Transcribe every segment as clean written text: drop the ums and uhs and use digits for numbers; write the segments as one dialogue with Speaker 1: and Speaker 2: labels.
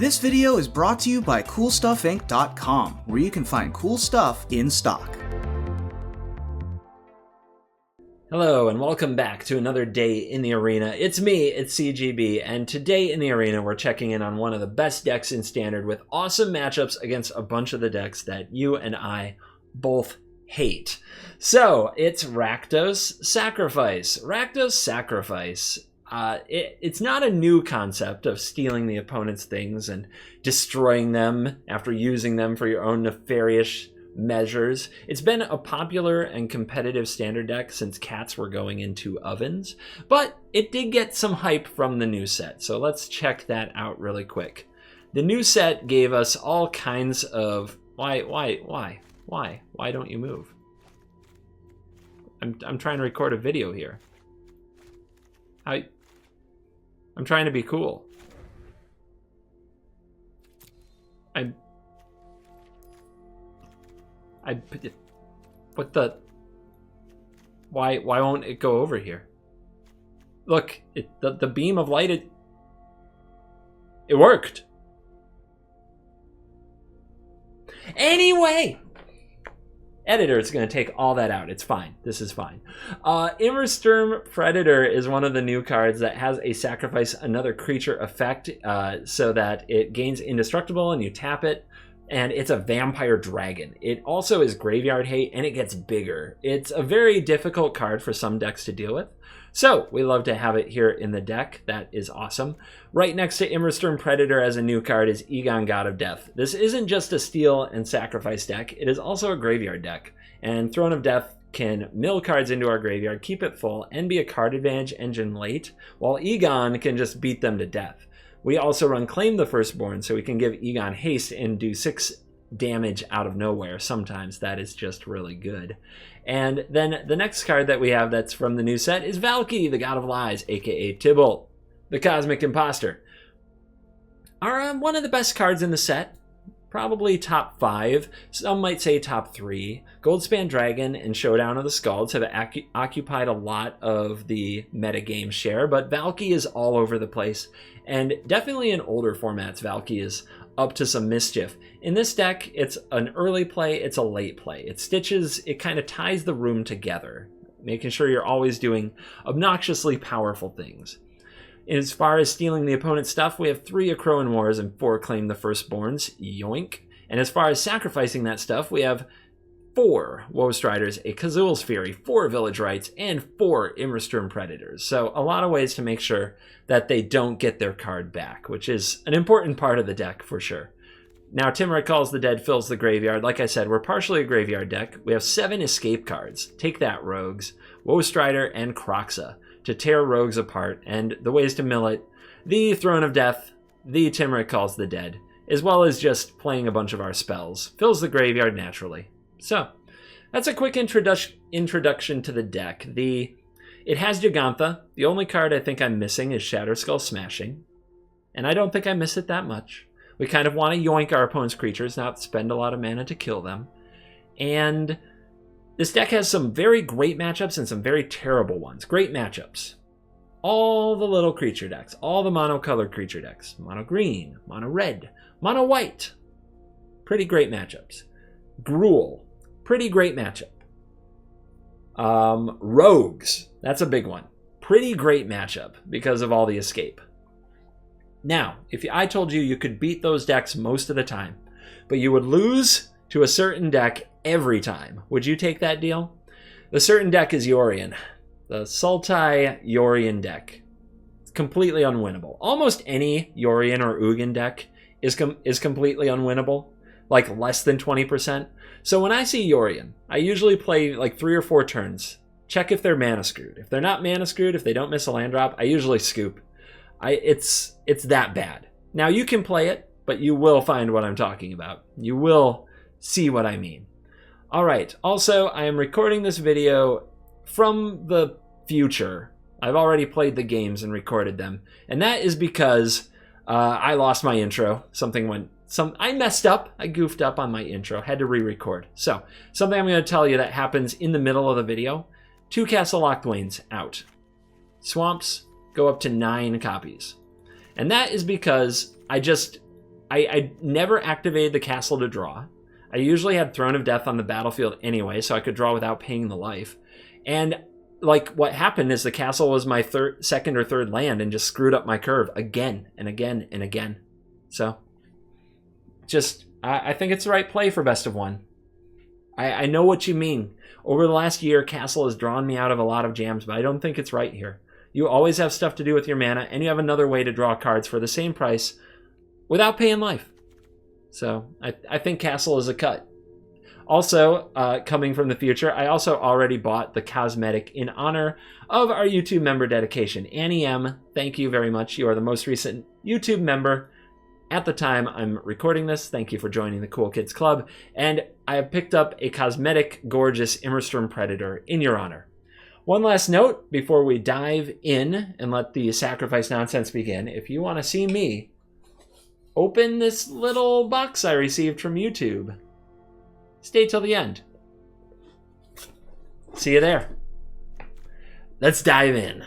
Speaker 1: This video is brought to you by CoolStuffInc.com, where you can find cool stuff in stock.
Speaker 2: Hello and welcome back to another day in the arena. It's me, it's CGB, and today in the arena we're checking in on one of the best decks in Standard with awesome matchups against a bunch of the decks that you and I both hate. So it's Rakdos Sacrifice. Rakdos Sacrifice. It's not a new concept of stealing the opponent's things and destroying them after using them for your own nefarious measures. It's been a popular and competitive Standard deck since cats were going into ovens, but it did get some hype from the new set, so let's check that out really quick. The new set gave us all kinds of... Why don't you move? I'm trying to record a video here. I'm trying to be cool. What the? Why won't it go over here? Look, the beam of light, it worked. Anyway, editor's going to take all that out. It's fine. This is fine. Immersturm Predator is one of the new cards that has a sacrifice another creature effect so that it gains indestructible and you tap it. And it's a vampire dragon. It also is graveyard hate and it gets bigger. It's a very difficult card for some decks to deal with. So we love to have it here in the deck. That is awesome. Right next to Immersturm Predator as a new card is Egon, God of Death. This isn't just a steal and sacrifice deck. It is also a graveyard deck. And Throne of Death can mill cards into our graveyard, keep it full, and be a card advantage engine late, while Egon can just beat them to death. We also run Claim the Firstborn, so we can give Egon haste and do 6 damage out of nowhere. Sometimes that is just really good. And then the next card that we have that's from the new set is Valky, the God of Lies, aka Tybalt, the Cosmic Imposter. One of the best cards in the set. Probably top 5. Some might say top 3. Goldspan Dragon and Showdown of the Skalds have occupied a lot of the metagame share, but Valky is all over the place. And definitely in older formats, Valky is up to some mischief. In this deck, it's an early play, it's a late play. It stitches, it kind of ties the room together, making sure you're always doing obnoxiously powerful things. As far as stealing the opponent's stuff, we have 3 Akroan Wars and 4 Claim the Firstborns, yoink. And as far as sacrificing that stuff, we have 4 Woe Striders, a Kazul's Fury, 4 Village Rites, and 4 Immersturm Predators. So a lot of ways to make sure that they don't get their card back, which is an important part of the deck for sure. Now, Timur Calls the Dead fills the graveyard. Like I said, we're partially a graveyard deck. We have 7 escape cards. Take that, Rogues, Woe Strider, and Kroxa to tear Rogues apart, and the ways to mill it, the Throne of Death, the Timur Calls the Dead, as well as just playing a bunch of our spells. Fills the graveyard naturally. So, that's a quick introduction to the deck. It has Jegantha. The only card I think I'm missing is Shatterskull Smashing, and I don't think I miss it that much. We kind of want to yoink our opponent's creatures, not spend a lot of mana to kill them. And this deck has some very great matchups and some very terrible ones. Great matchups. All the little creature decks, all the monocolored creature decks. Mono green, mono red, mono white. Pretty great matchups. Gruul, pretty great matchup. Rogues, that's a big one. Pretty great matchup because of all the escape. Now, if I told you could beat those decks most of the time, but you would lose to a certain deck every time, would you take that deal? The certain deck is Yorion. The Sultai Yorion deck. It's completely unwinnable. Almost any Yorion or Ugin deck is completely unwinnable, like less than 20%. So when I see Yorion, I usually play like 3 or 4 turns. Check if they're mana screwed. If they're not mana screwed, if they don't miss a land drop, I usually scoop. It's that bad. Now you can play it, but you will find what I'm talking about. You will see what I mean. All right. Also, I am recording this video from the future. I've already played the games and recorded them, and that is because I lost my intro. I messed up. I goofed up on my intro. Had to re-record. So something I'm going to tell you that happens in the middle of the video. 2 Castle Locthwains out. Swamps go up to 9 copies. And that is because I just I never activated the castle to draw. I usually had Throne of Death on the battlefield anyway, so I could draw without paying the life. And like what happened is the castle was my second or third land and just screwed up my curve again and again and again. So just, I think it's the right play for best of one. I know what you mean. Over the last year, castle has drawn me out of a lot of jams, but I don't think it's right here. You always have stuff to do with your mana, and you have another way to draw cards for the same price without paying life. So I think castle is a cut. Also, coming from the future, I also already bought the cosmetic in honor of our YouTube member dedication. Annie M, thank you very much. You are the most recent YouTube member at the time I'm recording this. Thank you for joining the Cool Kids Club. And I have picked up a cosmetic, gorgeous Immersturm Predator in your honor. One last note before we dive in and let the sacrifice nonsense begin. If you want to see me open this little box I received from YouTube, stay till the end. See you there. Let's dive in.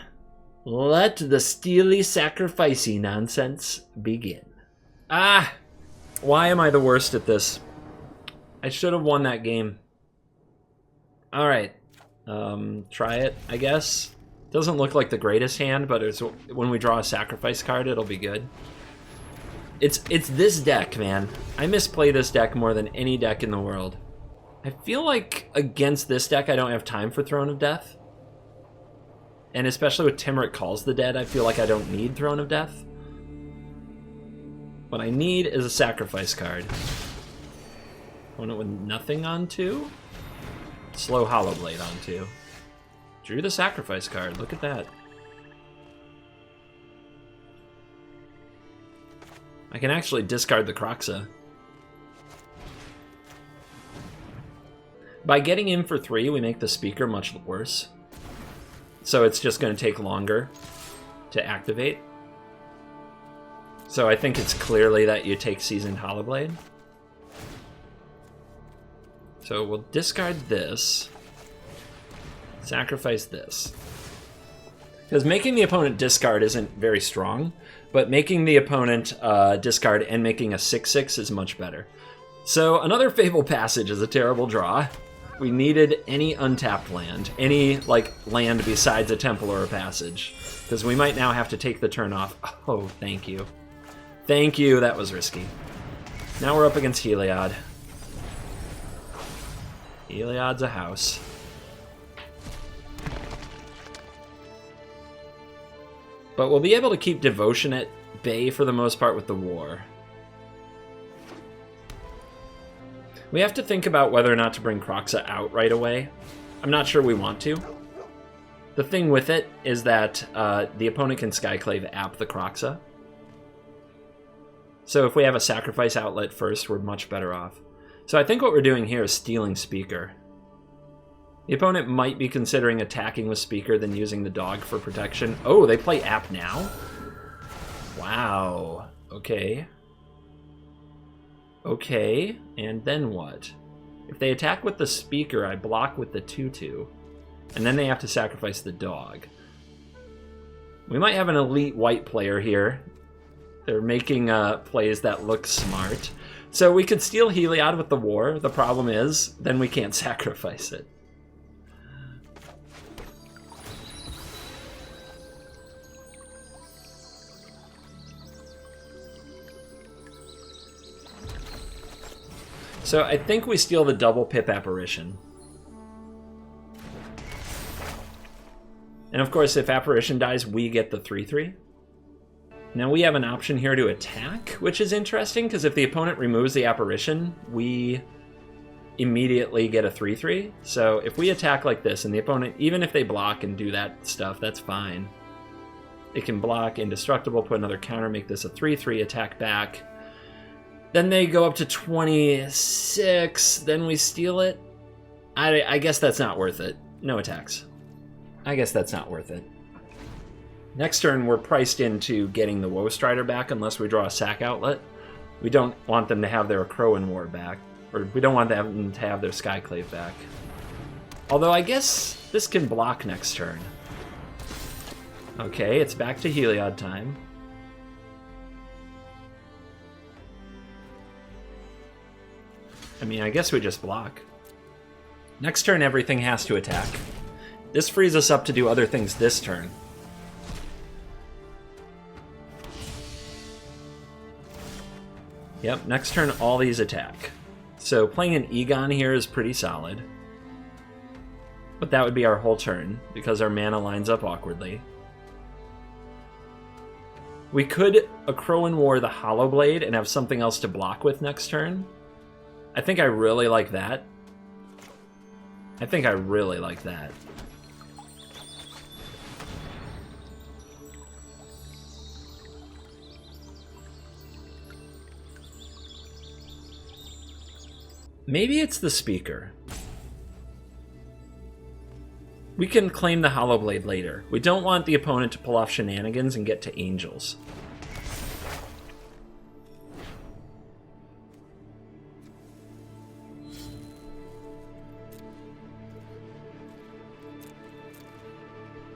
Speaker 2: Let the steely sacrificey nonsense begin. Why am I the worst at this? I should have won that game. All right. Try it, I guess. Doesn't look like the greatest hand, but it's, when we draw a sacrifice card, it'll be good. It's this deck, man. I misplay this deck more than any deck in the world. I feel like against this deck, I don't have time for Throne of Death. And especially with Timurit Calls the Dead, I feel like I don't need Throne of Death. What I need is a sacrifice card. Opponent with nothing on 2. Slow Hollow Blade on 2. Drew the sacrifice card. Look at that. I can actually discard the Kroxa. By getting in for 3, we make the speaker much worse. So it's just going to take longer to activate. So I think it's clearly that you take Seasoned Hollowblade. So we'll discard this. Sacrifice this. Because making the opponent discard isn't very strong, but making the opponent discard and making a 6/6 is much better. So another Fable Passage is a terrible draw. We needed any untapped land, any like land besides a temple or a passage, because we might now have to take the turn off. Oh, thank you. Thank you, that was risky. Now we're up against Heliod. Heliod's a house. But we'll be able to keep Devotion at bay for the most part with the war. We have to think about whether or not to bring Kroxa out right away. I'm not sure we want to. The thing with it is that the opponent can Skyclave app the Kroxa. So if we have a sacrifice outlet first, we're much better off. So I think what we're doing here is stealing Speaker. The opponent might be considering attacking with Speaker, then using the dog for protection. Oh, they play app now? Wow. Okay. Okay, and then what? If they attack with the Speaker, I block with the 2/2. And then they have to sacrifice the dog. We might have an elite white player here. They're making plays that look smart. So we could steal Heliod with the war. The problem is, then we can't sacrifice it. So I think we steal the double Pip Apparition. And of course, if Apparition dies, we get the 3/3. Now we have an option here to attack, which is interesting, because if the opponent removes the Apparition, we immediately get a 3/3. So if we attack like this, and the opponent, even if they block and do that stuff, that's fine. It can block Indestructible, put another counter, make this a 3/3, attack back. Then they go up to 26, then we steal it. I guess that's not worth it. No attacks. I guess that's not worth it. Next turn, we're priced into getting the Woe Strider back unless we draw a sack outlet. We don't want them to have their Crowan War back, or we don't want them to have their Skyclave back. Although I guess this can block next turn. Okay, it's back to Heliod time. I mean, I guess we just block. Next turn, everything has to attack. This frees us up to do other things this turn. Yep, next turn, all these attack. So playing an Egon here is pretty solid. But that would be our whole turn, because our mana lines up awkwardly. We could AGGRO in War the Hollow Blade and have something else to block with next turn. I think I really like that. I think I really like that. Maybe it's the speaker. We can claim the Hollow Blade later. We don't want the opponent to pull off shenanigans and get to Angels.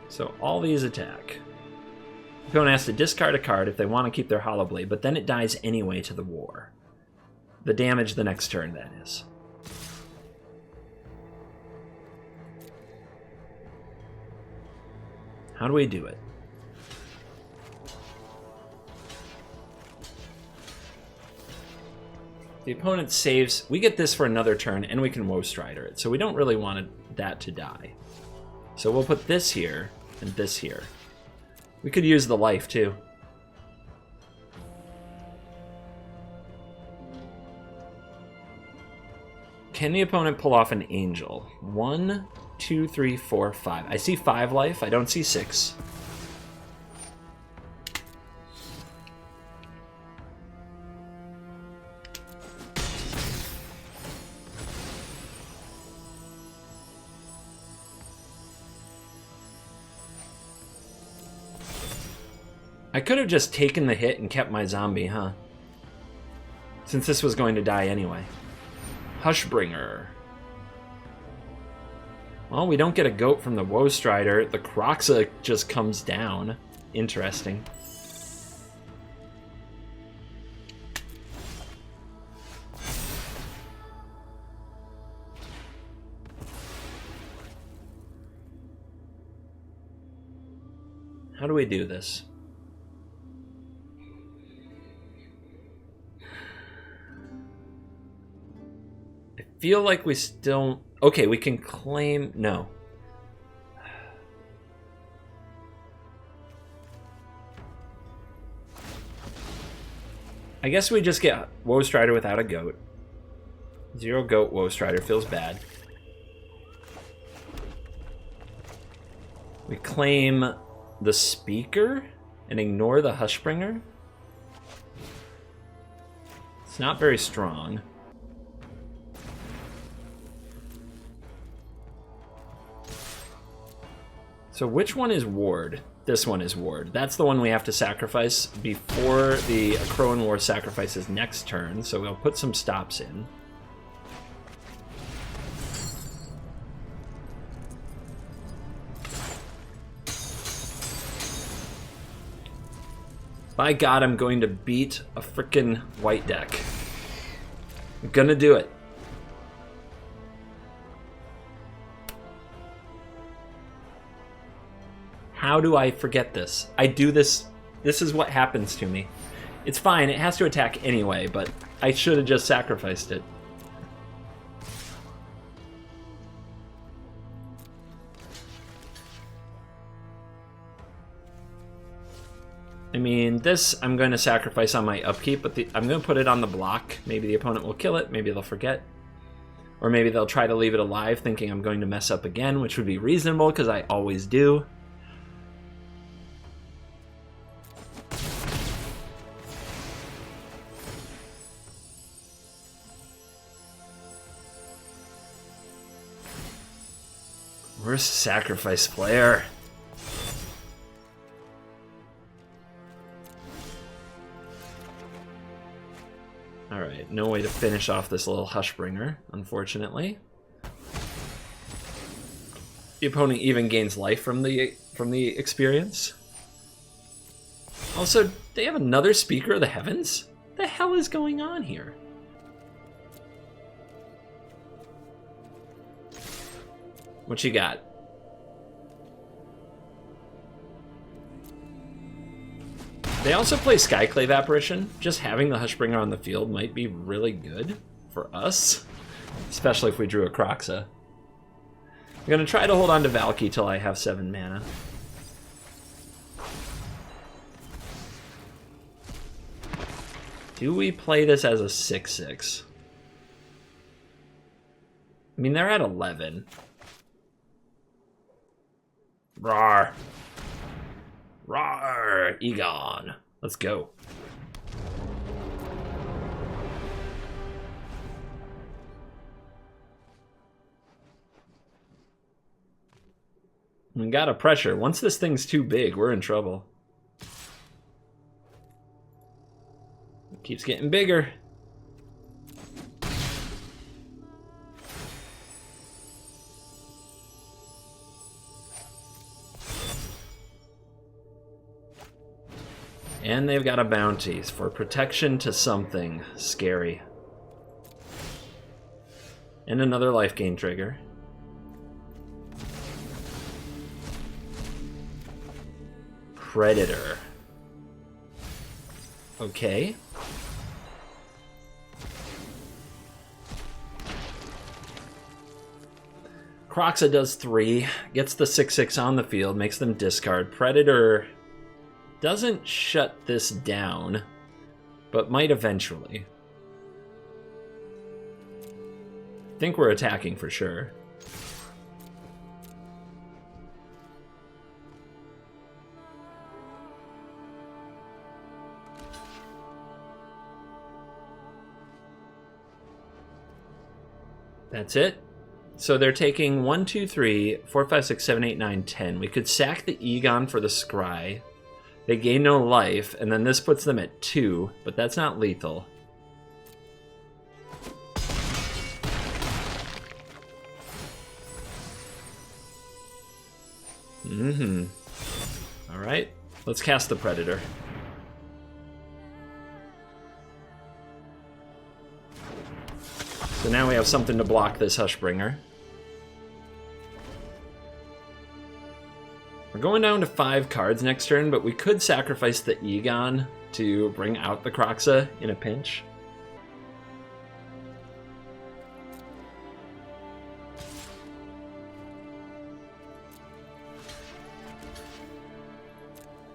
Speaker 2: So all these attack. The opponent has to discard a card if they want to keep their Hollow Blade, but then it dies anyway to the war. The damage the next turn, that is. How do we do it? The opponent saves. We get this for another turn, and we can Woe Strider it. So we don't really want that to die. So we'll put this here and this here. We could use the life, too. Can the opponent pull off an Angel? 1, 2, 3, 4, 5. I see 5 life. I don't see 6. I could have just taken the hit and kept my zombie, huh? Since this was going to die anyway. Hushbringer. Well, we don't get a goat from the Woe Strider. The Kroxa just comes down. Interesting. How do we do this? I feel like we still... Okay, we can claim... No. I guess we just get Woe Strider without a goat. 0 goat Woe Strider feels bad. We claim the Speaker and ignore the Hushbringer. It's not very strong. So which one is Ward? This one is Ward. That's the one we have to sacrifice before the AGGRO in War sacrifices next turn, so we'll put some stops in. By God, I'm going to beat a frickin' white deck. I'm gonna do it. How do I forget this? I do this. This is what happens to me. It's fine. It has to attack anyway, but I should have just sacrificed it. I mean, this I'm going to sacrifice on my upkeep, but I'm going to put it on the block. Maybe the opponent will kill it. Maybe they'll forget. Or maybe they'll try to leave it alive thinking I'm going to mess up again, which would be reasonable because I always do. Worst sacrifice player. Alright, no way to finish off this little Hushbringer, unfortunately. The opponent even gains life from the experience. Also, they have another Speaker of the Heavens? What the hell is going on here? What you got? They also play Skyclave Apparition. Just having the Hushbringer on the field might be really good for us, especially if we drew a Kroxa. I'm going to try to hold on to Valky till I have 7 mana. Do we play this as a 6/6? I mean, they're at 11. Rawr. Rawr, Egon. Let's go. We got a pressure. Once this thing's too big, we're in trouble. It keeps getting bigger. And they've got a bounty for protection to something scary. And another life gain trigger. Predator. Okay. Kroxa does 3, gets the 6/6 on the field, makes them discard. Predator doesn't shut this down, but might eventually. I think we're attacking for sure. That's it. So they're taking 1, 2, 3, 4, 5, 6, 7, 8, 9, 10. We could sack the Egon for the Scry. They gain no life, and then this puts them at 2, but that's not lethal. All right, let's cast the Predator. So now we have something to block this Hushbringer. We're going down to 5 cards next turn, but we could sacrifice the Egon to bring out the Kroxa in a pinch.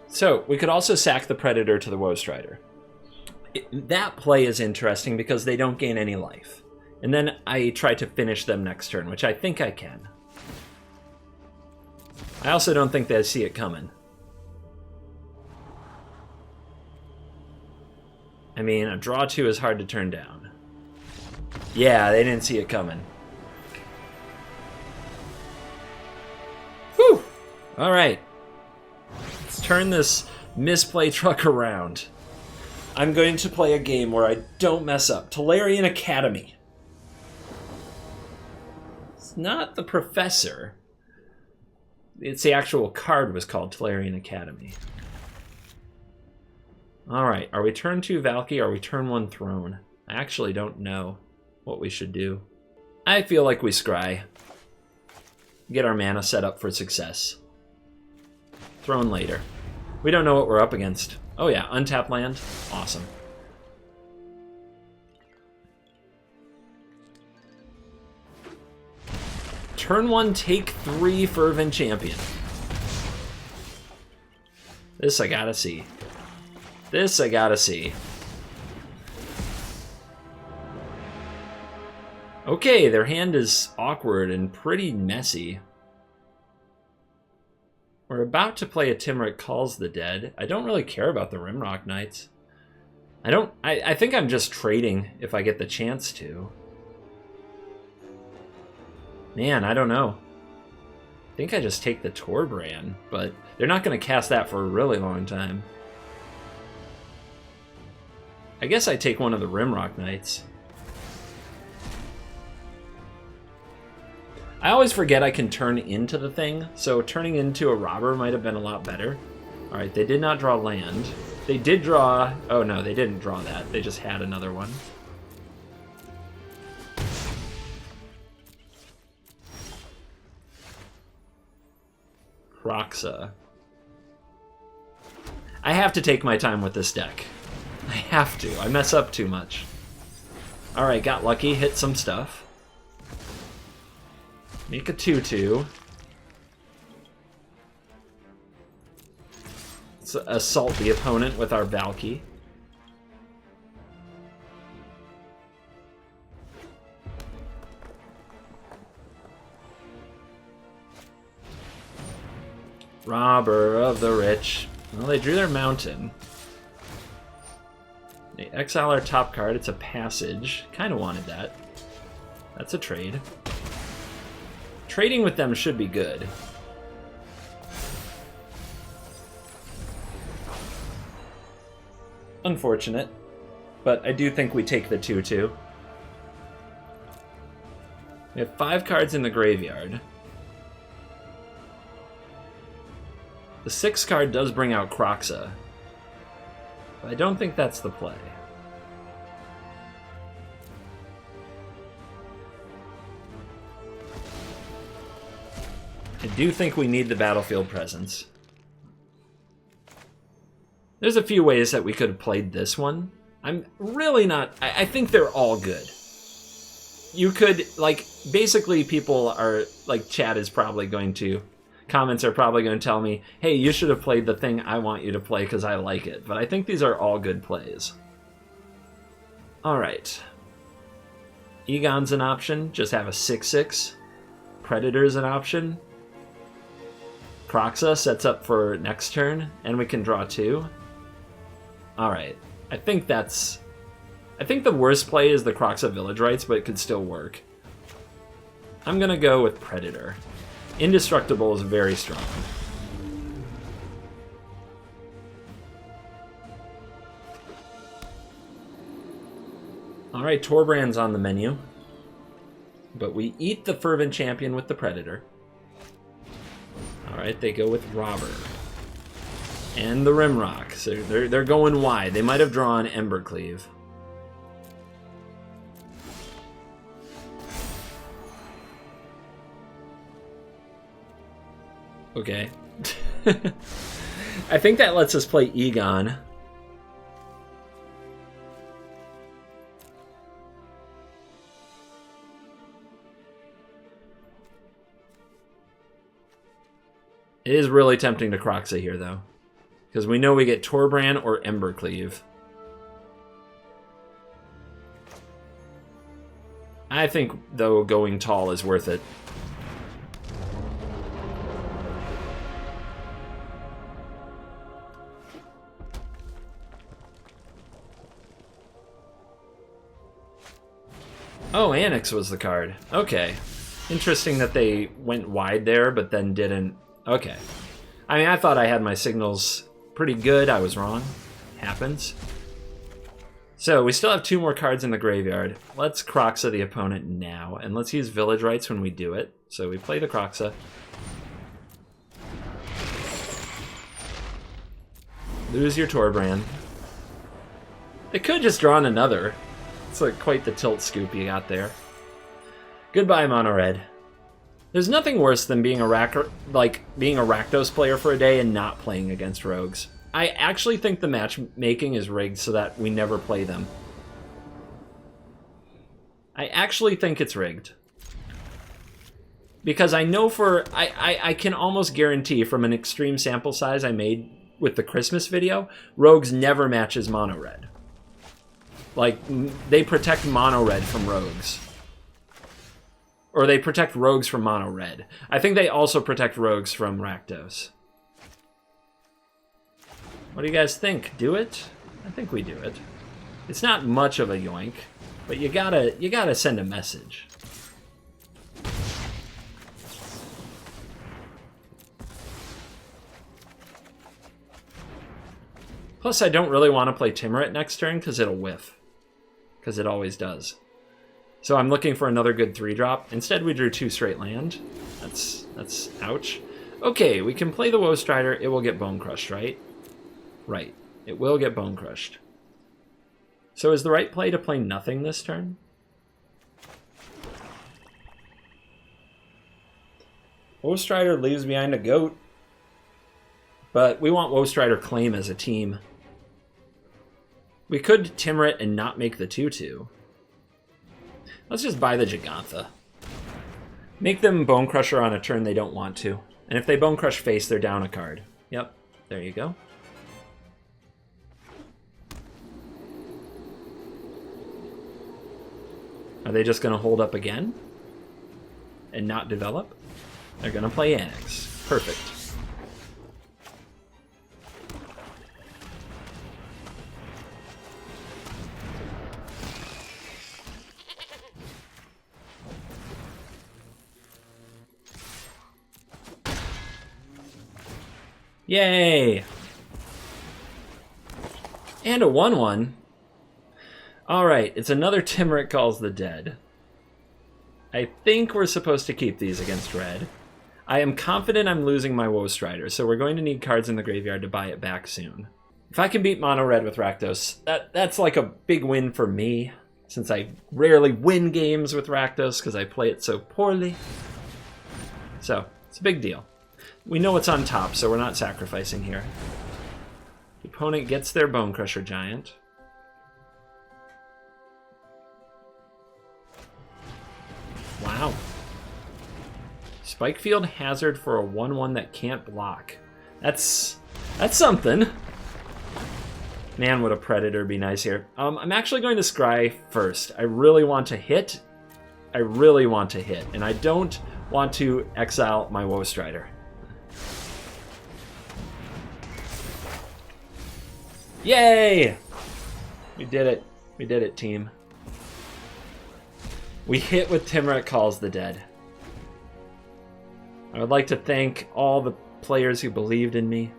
Speaker 2: So we could also sack the Predator to the Woe Strider. That play is interesting because they don't gain any life. And then I try to finish them next turn, which I think I can. I also don't think they see it coming. I mean, a draw 2 is hard to turn down. Yeah, they didn't see it coming. Whew! Alright. Let's turn this misplay truck around. I'm going to play a game where I don't mess up. Tolarian Academy. It's not the Professor. It's the actual card was called Tolarian Academy. Alright, are we turn 2 Valky or are we turn 1 Throne? I actually don't know what we should do. I feel like we scry. Get our mana set up for success. Throne later. We don't know what we're up against. Oh yeah, untap land. Awesome. Turn 1, take 3 Fervent Champion. This I gotta see. This I gotta see. Okay, their hand is awkward and pretty messy. We're about to play a Timeric Calls the Dead. I don't really care about the Rimrock Knights. I think I'm just trading if I get the chance to. Man, I don't know. I think I just take the Torbran, but they're not going to cast that for a really long time. I guess I take one of the Rimrock Knights. I always forget I can turn into the thing, so turning into a robber might have been a lot better. Alright, they did not draw land. They did draw... Oh no, they didn't draw that. They just had another one. Kroxa. I have to take my time with this deck. I have to. I mess up too much. Alright, got lucky. Hit some stuff. Make a 2/2. Let's assault the opponent with our Valky. Robber of the rich. Well, they drew their mountain. They exile our top card. It's a passage. Kind of wanted that. That's a trade. Trading with them should be good. Unfortunate. But I do think we take the 2/2. We have 5 cards in the graveyard. The 6th card does bring out Kroxa, but I don't think that's the play. I do think we need the battlefield presence. There's a few ways that we could have played this one. I'm really not... I think they're all good. You could, like, basically people are, like, chat is probably going to... Comments are probably going to tell me, hey, you should have played the thing I want you to play because I like it. But I think these are all good plays. Alright. Egon's an option. Just have a 6/6. Predator's an option. Kroxa sets up for next turn, and we can draw 2. Alright. I think the worst play is the Kroxa Village Rites, but it could still work. I'm going to go with Predator. Indestructible is very strong. Alright, Torbrand's on the menu. But we eat the Fervent Champion with the Predator. Alright, they go with Robber. And the Rimrock. So they're going wide. They might have drawn Embercleave. Okay. I think that lets us play Egon. It is really tempting to Kroxa here, though. Because we know we get Torbrand or Embercleave. I think, though, going tall is worth it. Oh, Annex was the card. Okay. Interesting that they went wide there, but then didn't... Okay. I mean, I thought I had my signals pretty good. I was wrong. Happens. So, we still have 2 more cards in the graveyard. Let's Kroxa the opponent now, and let's use Village Rites when we do it. So, we play the Kroxa. Lose your Torbrand. They could just drawn another. It's like quite the tilt scoop you got there. Goodbye, Mono Red. There's nothing worse than being a Rakdos player for a day and not playing against rogues. I actually think the matchmaking is rigged so that we never play them. I actually think it's rigged. Because I know I can almost guarantee from an extreme sample size I made with the Christmas video, rogues never matches Mono Red. Like, they protect Mono Red from rogues. Or they protect rogues from Mono Red. I think they also protect rogues from Rakdos. What do you guys think? Do it? I think we do it. It's not much of a yoink, but you gotta send a message. Plus, I don't really want to play Timurit next turn because it'll whiff. Because it always does. So I'm looking for another good 3-drop. Instead, we drew 2 straight land. That's ouch. Okay, we can play the Woe Strider. It will get Bone Crushed, right? Right. It will get Bone Crushed. So is the right play to play nothing this turn? Woe Strider leaves behind a goat. But we want Woe Strider claim as a team. We could Timber it and not make the 2/2. Let's just buy the Gigantha. Make them Bone Crusher on a turn they don't want to. And if they Bone Crush face, they're down a card. Yep, there you go. Are they just going to hold up again? And not develop? They're going to play Annex. Perfect. Yay! And a 1/1. Alright, it's another Timurit Calls the Dead. I think we're supposed to keep these against red. I am confident I'm losing my Woe Strider, so we're going to need cards in the graveyard to buy it back soon. If I can beat Mono Red with Rakdos, that's like a big win for me, since I rarely win games with Rakdos because I play it so poorly. So, it's a big deal. We know what's on top, so we're not sacrificing here. The opponent gets their Bone Crusher Giant. Wow. Spikefield Hazard for a 1/1 that can't block. That's something. Man, would a Predator be nice here. I'm actually going to Scry first. I really want to hit. And I don't want to exile my Woe Strider. Yay! We did it. We did it, team. We hit with Timurit Calls the Dead. I would like to thank all the players who believed in me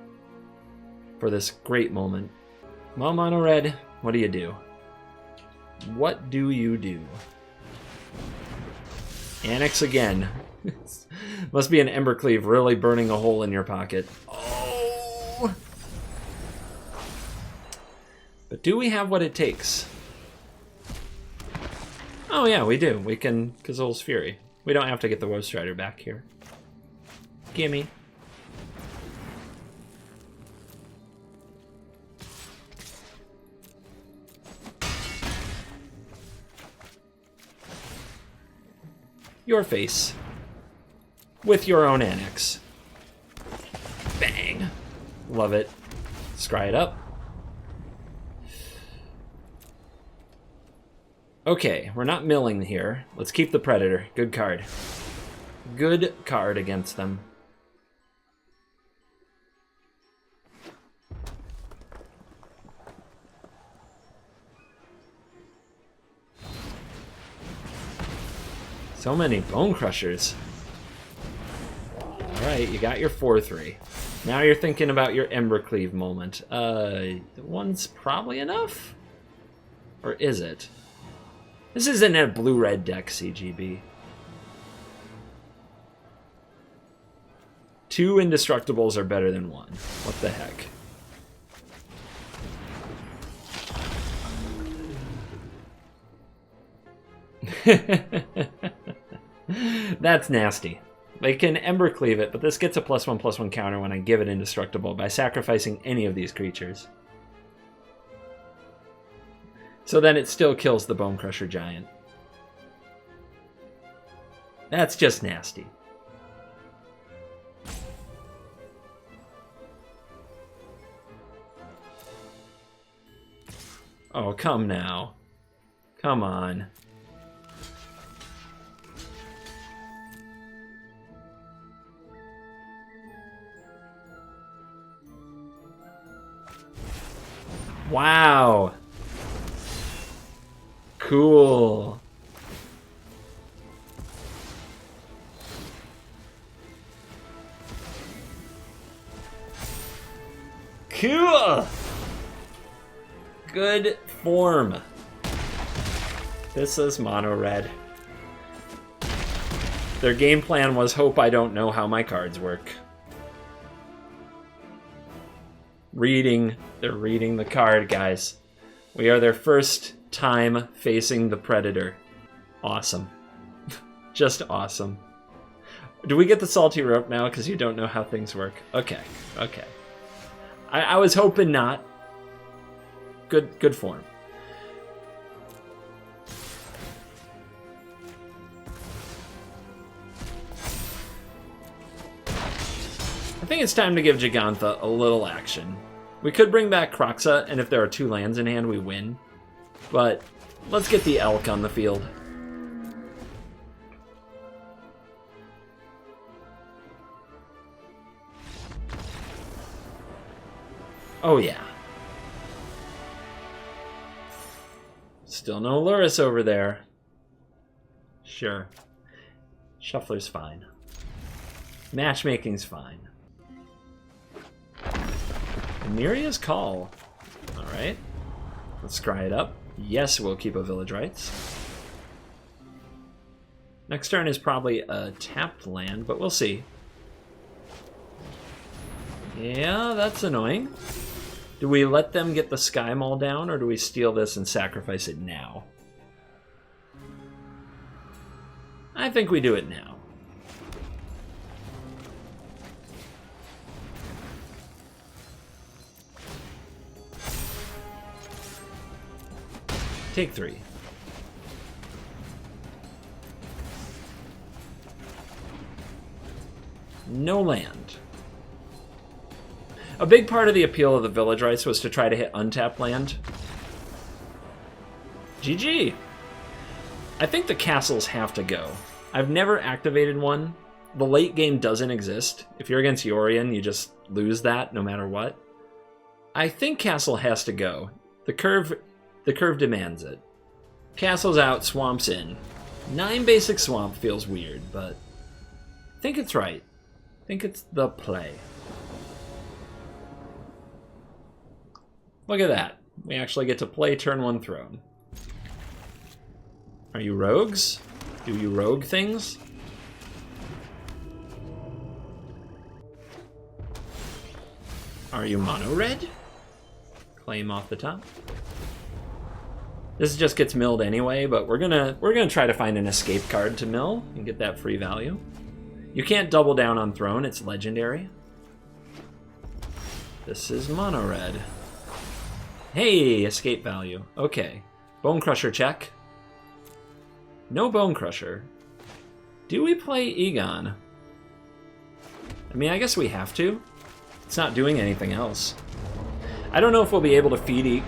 Speaker 2: for this great moment. Well, Mono Red, what do you do? What do you do? Annex again. Must be an Embercleave really burning a hole in your pocket. Oh! But do we have what it takes? Oh yeah, we do. We can Kazul's Fury. We don't have to get the Woe Strider back here. Gimme. Your face. With your own Annex. Bang. Love it. Scry it up. Okay, we're not milling here. Let's keep the Predator. Good card. Good card against them. So many Bone Crushers. Alright, you got your 4/3. Now you're thinking about your Embercleave moment. One's probably enough? Or is it? This isn't a blue-red deck, CGB. 2 Indestructibles are better than 1. What the heck? That's nasty. They can Embercleave it, but this gets a +1/+1 counter when I give it Indestructible by sacrificing any of these creatures. So then it still kills the Bone Crusher Giant. That's just nasty. Oh, come now. Come on. Wow. Cool. Cool. Good form. This is Mono Red. Their game plan was hope I don't know how my cards work. They're reading the card, guys. We are their first time facing the Predator. Awesome. Just awesome. Do we get the salty rope now because you don't know how things work? Okay, okay. I was hoping not. Good form. I think it's time to give Gigantha a little action. We could bring back Kroxa, and if there are 2 lands in hand, we win. But let's get the Elk on the field. Oh yeah. Still no Lurrus over there. Sure. Shuffler's fine. Matchmaking's fine. Miria's Call. Alright. Let's scry it up. Yes, we'll keep a Village Rites. Next turn is probably a tapped land, but we'll see. Yeah, that's annoying. Do we let them get the Sky Maul down, or do we steal this and sacrifice it now? I think we do it now. Take 3. No land. A big part of the appeal of the Village Rites was to try to hit untapped land. GG! I think the castles have to go. I've never activated one. The late game doesn't exist. If you're against Yorion, you just lose that no matter what. I think castle has to go. The curve demands it. Castle's out, swamp's in. 9 basic swamp feels weird, but I think it's right. I think it's the play. Look at that. We actually get to play turn 1 throne. Are you rogues? Do you rogue things? Are you mono red? Claim off the top. This just gets milled anyway, but we're gonna try to find an escape card to mill and get that free value. You can't double down on throne, it's legendary. This is mono red. Hey, escape value. Okay. Bone Crusher check. No Bone Crusher. Do we play Egon? I mean, I guess we have to. It's not doing anything else. I don't know if we'll be able to feed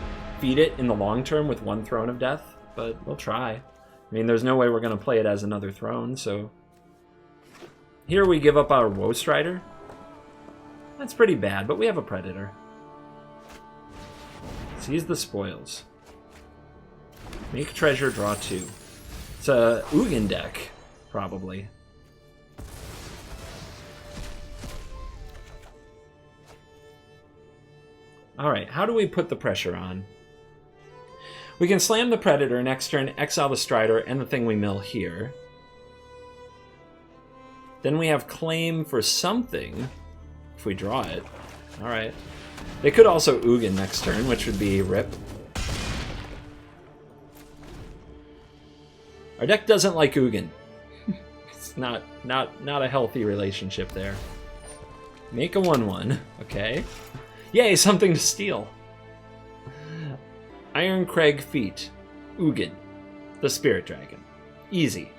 Speaker 2: it in the long term with 1 Throne of Death, but we'll try. I mean, there's no way we're going to play it as another throne, so... Here we give up our Woe Strider. That's pretty bad, but we have a Predator. Seize the spoils. Make treasure, draw 2. It's a Ugin deck, probably. Alright, how do we put the pressure on? We can slam the Predator next turn, exile the Strider, and the thing we mill here. Then we have claim for something, if we draw it. Alright. They could also Ugin next turn, which would be RIP. Our deck doesn't like Ugin. It's not a healthy relationship there. Make a 1/1, okay. Yay, something to steal. Iron Crag Feet. Ugin. The Spirit Dragon. Easy.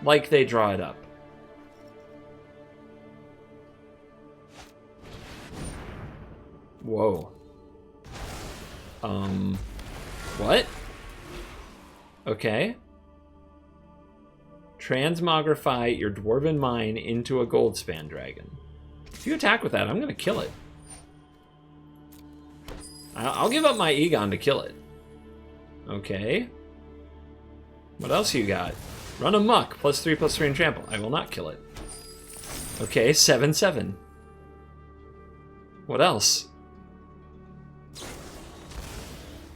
Speaker 2: Like they draw it up. Whoa. What? Okay. Transmogrify your Dwarven Mine into a Goldspan Dragon. If you attack with that, I'm going to kill it. I'll give up my Egon to kill it. Okay. What else you got? Run Amok, +3/+3 and trample. I will not kill it. Okay, 7/7. What else?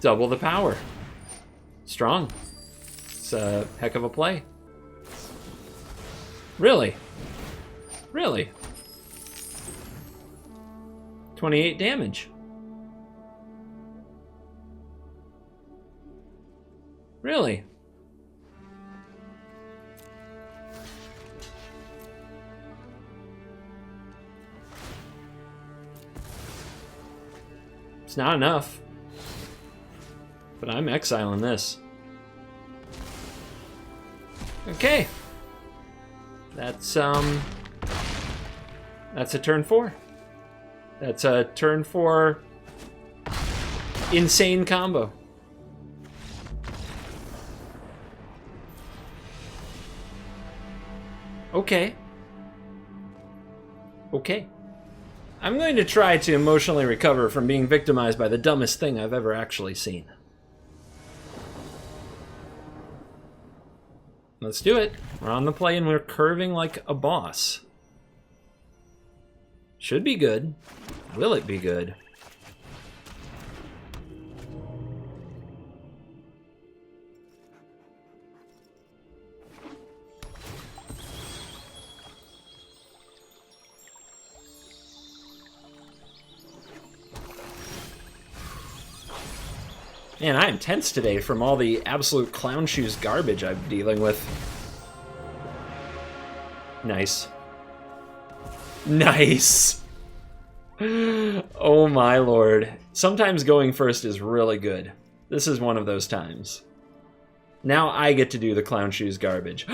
Speaker 2: Double the power. Strong. It's a heck of a play. Really? Really? 28 damage. Really? It's not enough. But I'm exiling this. Okay. That's a turn 4. That's a turn 4 insane combo. Okay. Okay. I'm going to try to emotionally recover from being victimized by the dumbest thing I've ever actually seen. Let's do it. We're on the play and we're curving like a boss. Should be good. Will it be good? Man, I am tense today from all the absolute clown shoes garbage I'm dealing with. Nice. Nice! Oh my lord. Sometimes going first is really good. This is one of those times. Now I get to do the clown shoes garbage.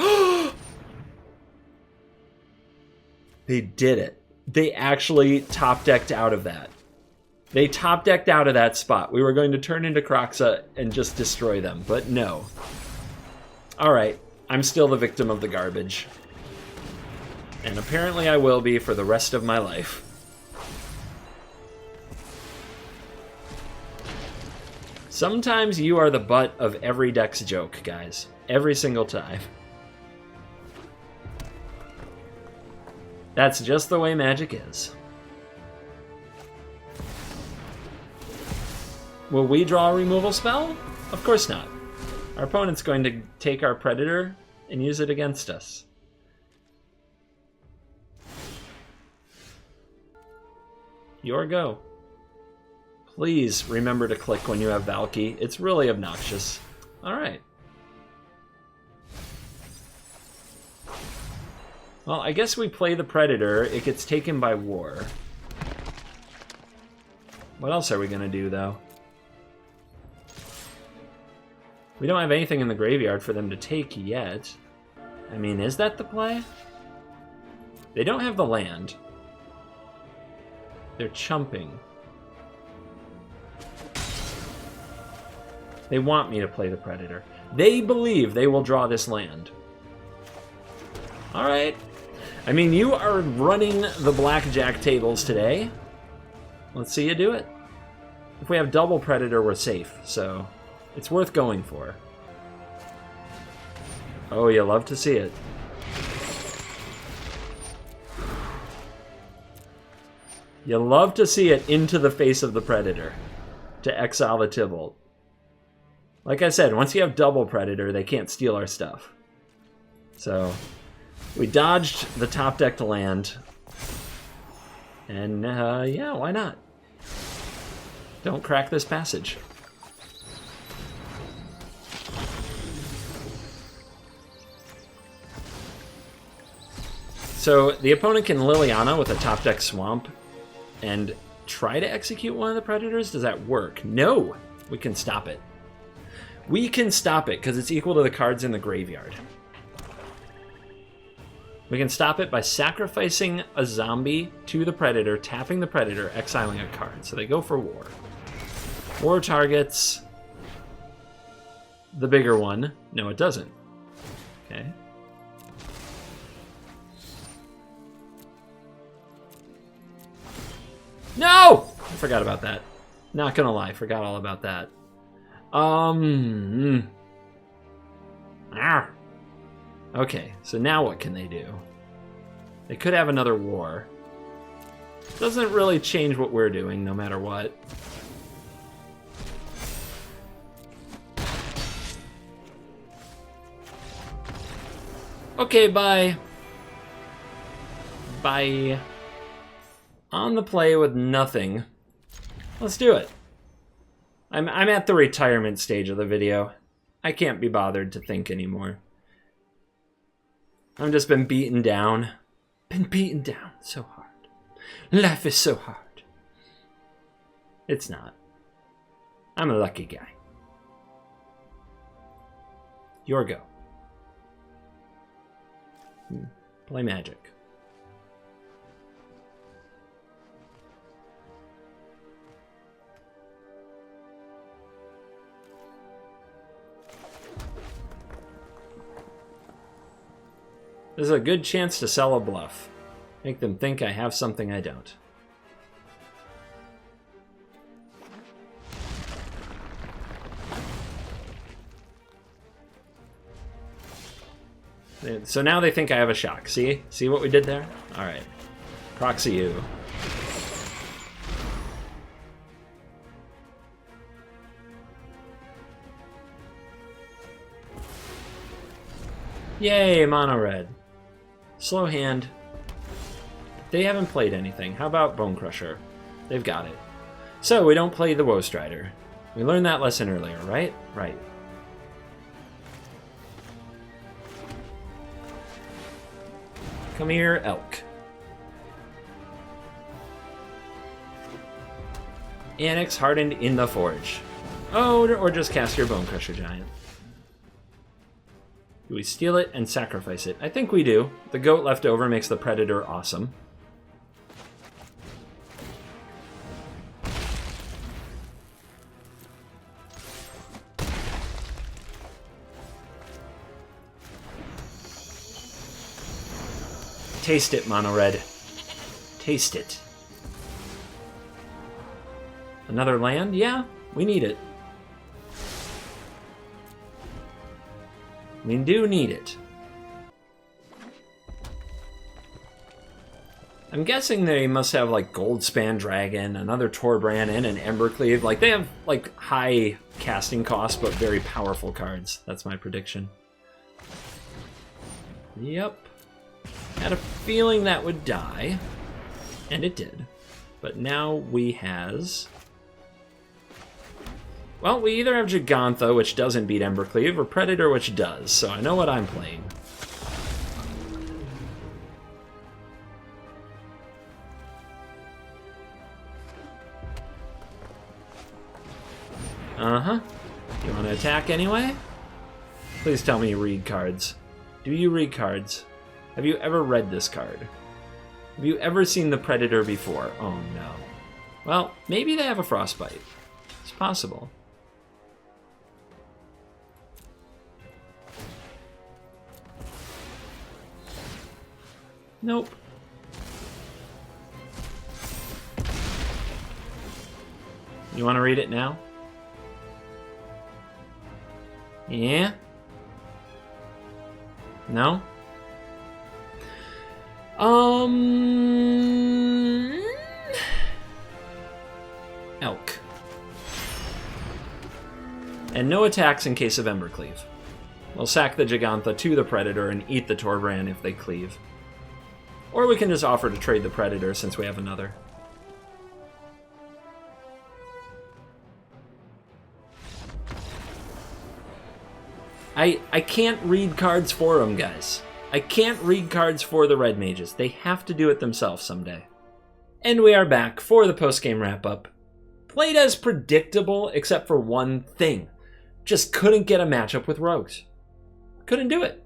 Speaker 2: They did it. They actually top-decked out of that. They top-decked out of that spot. We were going to turn into Croxa and just destroy them, but no. Alright, I'm still the victim of the garbage. And apparently I will be for the rest of my life. Sometimes you are the butt of every deck's joke, guys. Every single time. That's just the way Magic is. Will we draw a removal spell? Of course not. Our opponent's going to take our Predator and use it against us. Your go. Please remember to click when you have Valky. It's really obnoxious. Alright. Well, I guess we play the Predator. It gets taken by War. What else are we going to do, though? We don't have anything in the graveyard for them to take yet. I mean, is that the play? They don't have the land. They're chumping. They want me to play the Predator. They believe they will draw this land. Alright. I mean, you are running the blackjack tables today. Let's see you do it. If we have double Predator, we're safe, so it's worth going for. Oh, you love to see it. You love to see it into the face of the Predator to exile the Tybalt. Like I said, once you have double Predator, they can't steal our stuff. So, we dodged the top-decked land. And, yeah, why not? Don't crack this passage. So, the opponent can Liliana with a top-deck Swamp and try to execute one of the Predators? Does that work? No! We can stop it. We can stop it because it's equal to the cards in the graveyard. We can stop it by sacrificing a zombie to the Predator, tapping the Predator, exiling a card. So they go for War. War targets the bigger one. No, it doesn't. Okay. No! I forgot about that. Not gonna lie, forgot all about that. Okay, so now what can they do? They could have another War. Doesn't really change what we're doing, no matter what. Okay, bye. Bye. On the play with nothing. Let's do it. I'm at the retirement stage of the video. I can't be bothered to think anymore. I've just been beaten down. Been beaten down so hard. Life is so hard. It's not. I'm a lucky guy. Your go. Play Magic. This is a good chance to sell a bluff. Make them think I have something I don't. So now they think I have a shock. See? See what we did there? Alright. Proxy you. Yay, mono red. Slow hand. They haven't played anything. How about Bone Crusher? They've got it. So we don't play the Woe Strider. We learned that lesson earlier, right? Right. Come here, Elk. Annex hardened in the forge. Oh, or just cast your Bone Crusher Giant. Do we steal it and sacrifice it? I think we do. The goat left over makes the Predator awesome. Taste it, Mono Red. Taste it. Another land? Yeah, we need it. We do need it. I'm guessing they must have like Goldspan Dragon, another Torbrand, and an Embercleave. Like they have like high casting costs, but very powerful cards. That's my prediction. Yep. Had a feeling that would die, and it did. But now we has... Well, we either have Gigantha, which doesn't beat Embercleave, or Predator, which does, so I know what I'm playing. Uh-huh. You want to attack anyway? Please tell me you read cards. Do you read cards? Have you ever read this card? Have you ever seen the Predator before? Oh no. Well, maybe they have a Frostbite. It's possible. Nope. You want to read it now? Yeah? No? Elk. And no attacks in case of Embercleave. We'll sack the Gigantha to the Predator and eat the Torbrand if they cleave. Or we can just offer to trade the Predator since we have another. I can't read cards for them, guys. I can't read cards for the red mages. They have to do it themselves someday. And we are back for the post-game wrap-up. Played as predictable, except for one thing. Just couldn't get a matchup with rogues. Couldn't do it.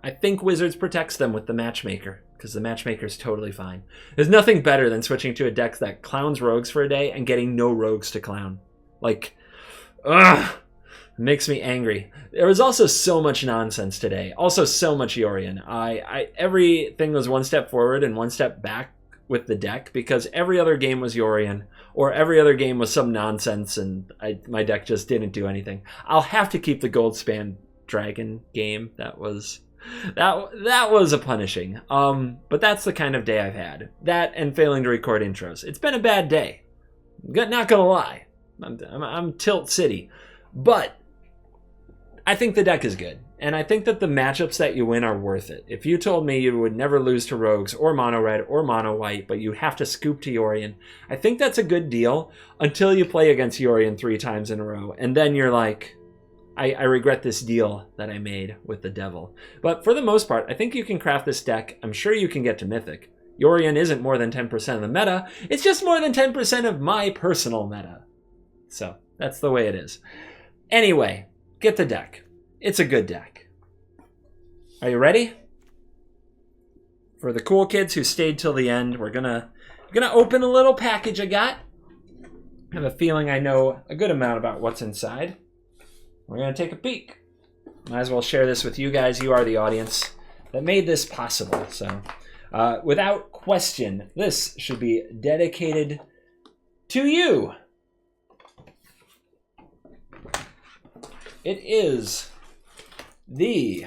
Speaker 2: I think Wizards protects them with the Matchmaker, because the Matchmaker's totally fine. There's nothing better than switching to a deck that clowns rogues for a day and getting no rogues to clown. Like, ugh! It makes me angry. There was also so much nonsense today. Also so much Yorion. Everything was one step forward and one step back with the deck because every other game was Yorion or every other game was some nonsense and my deck just didn't do anything. I'll have to keep the Goldspan Dragon game. That was a punishing. But that's the kind of day I've had. That and failing to record intros. It's been a bad day. Not gonna lie. I'm Tilt City. But I think the deck is good, and I think that the matchups that you win are worth it. If you told me you would never lose to Rogues or Mono Red or Mono White, but you have to scoop to Yorion, I think that's a good deal until you play against Yorion 3 times in a row, and then you're like, I regret this deal that I made with the Devil. But for the most part, I think you can craft this deck. I'm sure you can get to Mythic. Yorion isn't more than 10% of the meta. It's just more than 10% of my personal meta. So that's the way it is. Anyway, get the deck. It's a good deck. Are you ready? For the cool kids who stayed till the end, we're gonna open a little package I got. I have a feeling I know a good amount about what's inside. We're gonna take a peek. Might as well share this with you guys. You are the audience that made this possible. So, without question, this should be dedicated to you. It is the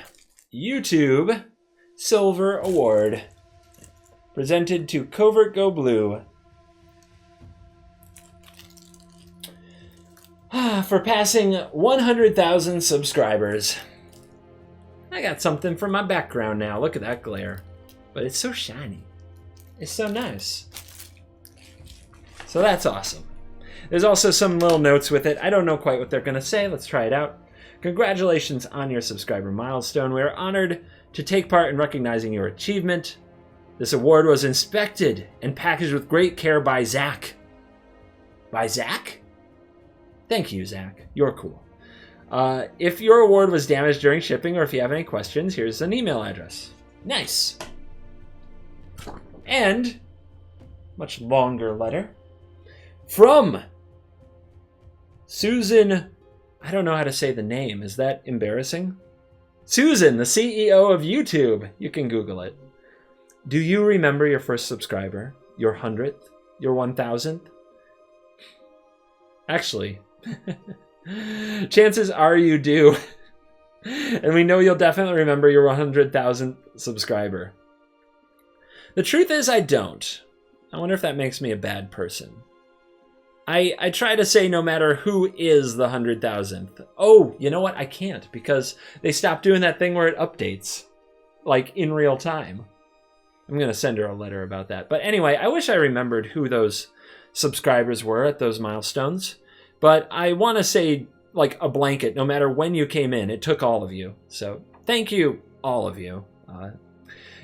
Speaker 2: YouTube Silver Award presented to CovertGoBlue for passing 100,000 subscribers. I got something for my background now. Look at that glare. But it's so shiny. It's so nice. So that's awesome. There's also some little notes with it. I don't know quite what they're going to say. Let's try it out. Congratulations on your subscriber milestone. We are honored to take part in recognizing your achievement. This award was inspected and packaged with great care by Zach. By Zach? Thank you, Zach. You're cool. If your award was damaged during shipping or if you have any questions, here's an email address. Nice. And, much longer letter, from Susan, I don't know how to say the name. Is that embarrassing? Susan, the CEO of YouTube. You can Google it. Do you remember your first subscriber? Your 100th? Your 1000th? Actually, chances are you do. And we know you'll definitely remember your 100,000th subscriber. The truth is I don't. I wonder if that makes me a bad person. I try to say no matter who is the 100,000th. Oh, you know what? I can't because they stopped doing that thing where it updates. Like in real time. I'm going to send her a letter about that. But anyway, I wish I remembered who those subscribers were at those milestones. But I want to say like a blanket, no matter when you came in, it took all of you. So thank you, all of you.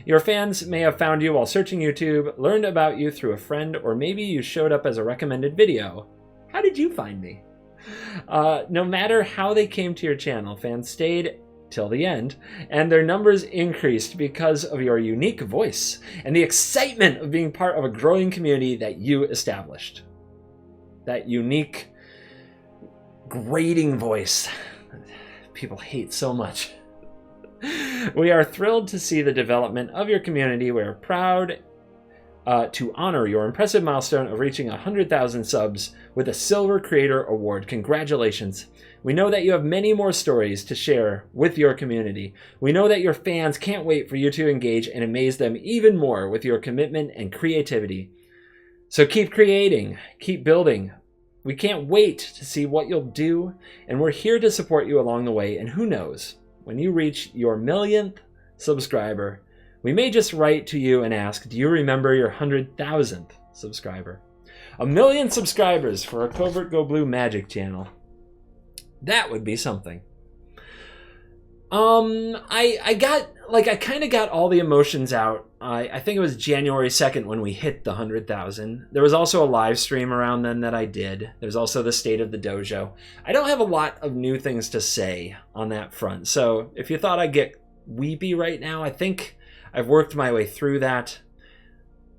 Speaker 2: Your fans may have found you while searching YouTube, learned about you through a friend, or maybe you showed up as a recommended video. How did you find me? No matter how they came to your channel, fans stayed till the end, and their numbers increased because of your unique voice and the excitement of being part of a growing community that you established. That unique, grating voice people hate so much. We are thrilled to see the development of your community. We are proud to honor your impressive milestone of reaching 100,000 subs with a Silver Creator Award. Congratulations. We know that you have many more stories to share with your community. We know that your fans can't wait for you to engage and amaze them even more with your commitment and creativity. So keep creating, keep building. We can't wait to see what you'll do, and we're here to support you along the way. And who knows, when you reach your 1,000,000th subscriber, we may just write to you and ask, do you remember your 100,000th subscriber? 1,000,000 subscribers for a CovertGoBlue Magic channel. That would be something. I kind of got all the emotions out. I think it was January 2nd when we hit the 100,000. There was also a live stream around then that I did. There's also the state of the dojo. I don't have a lot of new things to say on that front. So if you thought I'd get weepy right now, I think I've worked my way through that.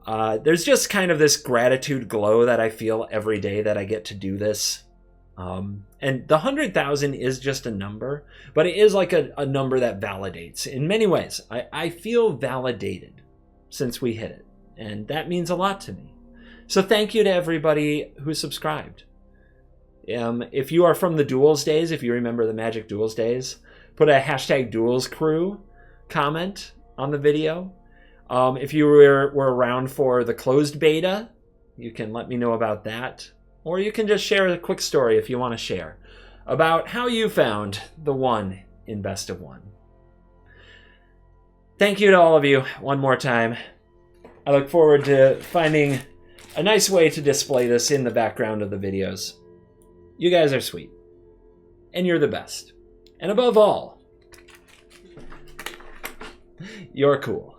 Speaker 2: There's just kind of this gratitude glow that I feel every day that I get to do this. And the 100,000 is just a number, but it is like a number that validates. In many ways, I feel validated since we hit it, and that means a lot to me. So thank you to everybody who subscribed. If you are from the Duels days, if you remember the Magic Duels days, put a hashtag Duels Crew comment on the video. If you were around for the closed beta, you can let me know about that. Or you can just share a quick story if you want to share about how you found the one in Best of One. Thank you to all of you one more time. I look forward to finding a nice way to display this in the background of the videos. You guys are sweet. And you're the best. And above all, you're cool.